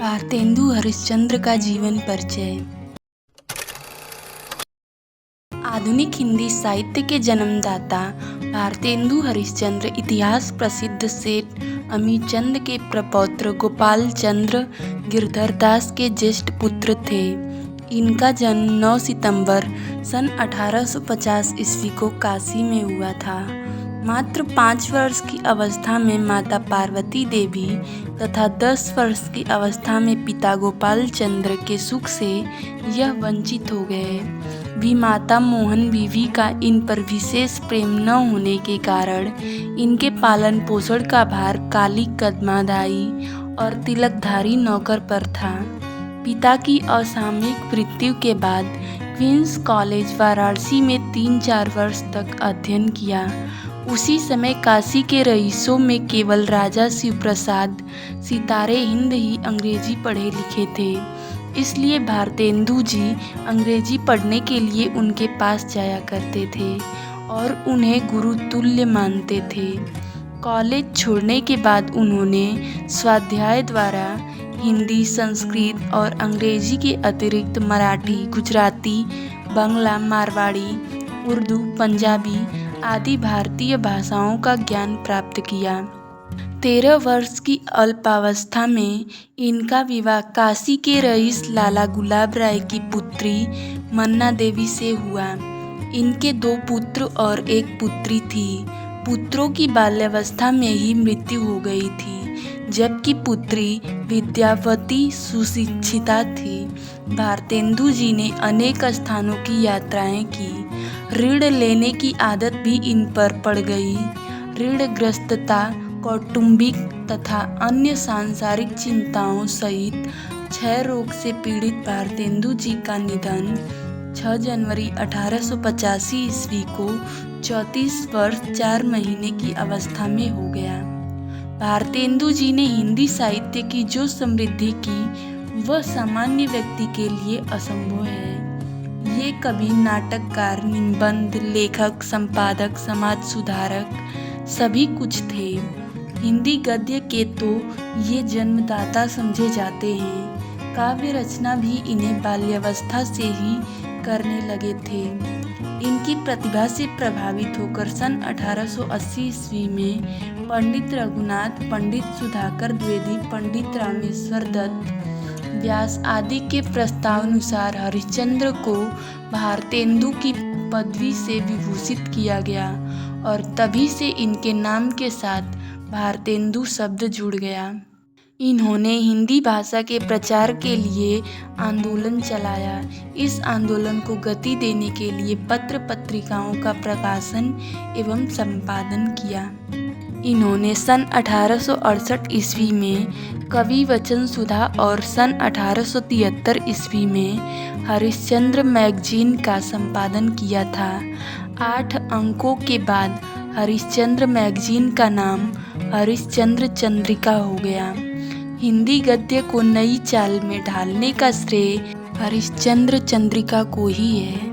भारतेंदु हरिश्चंद्र का जीवन परिचय। आधुनिक हिंदी साहित्य के जन्मदाता भारतेंदु हरिश्चंद्र इतिहास प्रसिद्ध सेठ अमीचंद के प्रपौत्र गोपाल चंद्र गिरधर दास के ज्येष्ठ पुत्र थे। इनका जन्म 9 सितंबर सन 1850 ईस्वी को काशी में हुआ था। मात्र 5 वर्ष की अवस्था में माता पार्वती देवी तथा 10 वर्ष की अवस्था में पिता गोपाल चंद्र के सुख से यह वंचित हो गए। भी माता मोहन बीवी का इन पर विशेष प्रेम न होने के कारण इनके पालन पोषण का भार काली कदमादाई और तिलकधारी नौकर पर था। पिता की असामयिक मृत्यु के बाद क्वींस कॉलेज वाराणसी में 3-4 वर्ष तक अध्ययन किया। उसी समय काशी के रईसों में केवल राजा शिवप्रसाद सितारे हिंद ही अंग्रेजी पढ़े लिखे थे। इसलिए भारतेंदु जी अंग्रेजी पढ़ने के लिए उनके पास जाया करते थे और उन्हें गुरु तुल्य मानते थे। कॉलेज छोड़ने के बाद उन्होंने स्वाध्याय द्वारा हिंदी, संस्कृत और अंग्रेजी के अतिरिक्त मराठी, गुजराती, बांग्ला, मारवाड़ी, उर्दू, पंजाबी आदि भारतीय भाषाओं का ज्ञान प्राप्त किया। 13 वर्ष की अल्पावस्था में इनका विवाह काशी के रईस लाला गुलाब राय की पुत्री मन्ना देवी से हुआ। इनके 2 पुत्र और 1 पुत्री थी। पुत्रों की बाल्यावस्था में ही मृत्यु हो गई थी, जबकि पुत्री विद्यावती सुशिक्षिता थी। भारतेंदु जी ने अनेक स्थानों की यात्राएं की। ऋण लेने की आदत भी इन पर पड़ गई। ऋणग्रस्तता, कौटुंबिक तथा अन्य सांसारिक चिंताओं सहित क्षय रोग से पीड़ित भारतेंदु जी का निधन 6 जनवरी 1885 ईस्वी को 34 वर्ष 4 महीने की अवस्था में हो गया। भारतेंदु जी ने हिंदी साहित्य की जो समृद्धि की वह सामान्य व्यक्ति के लिए असंभव है। ये कवि, नाटककार, निबंध लेखक, संपादक, समाज सुधारक सभी कुछ थे। हिंदी गद्य के तो ये जन्मदाता समझे जाते हैं। काव्य रचना भी इन्हें बाल्यावस्था से ही करने लगे थे। इनकी प्रतिभा से प्रभावित होकर सन 1880 ईस्वी में पंडित रघुनाथ, पंडित सुधाकर द्विवेदी, पंडित रामेश्वर दत्त, व्यास आदि के प्रस्तावानुसार हरिश्चंद्र को भारतेंदु की पदवी से विभूषित किया गया और तभी से इनके नाम के साथ भारतेंदु शब्द जुड़ गया। इन्होंने हिंदी भाषा के प्रचार के लिए आंदोलन चलाया। इस आंदोलन को गति देने के लिए पत्र पत्रिकाओं का प्रकाशन एवं संपादन किया। इन्होंने सन 1868 ईस्वी में कवि वचन सुधा और सन 1873 ईस्वी में हरिश्चंद्र मैगजीन का संपादन किया था। 8 अंकों के बाद हरिश्चंद्र मैगजीन का नाम हरिश्चंद्र चंद्रिका हो गया। हिंदी गद्य को नई चाल में ढालने का श्रेय हरिश्चंद्र चंद्रिका को ही है।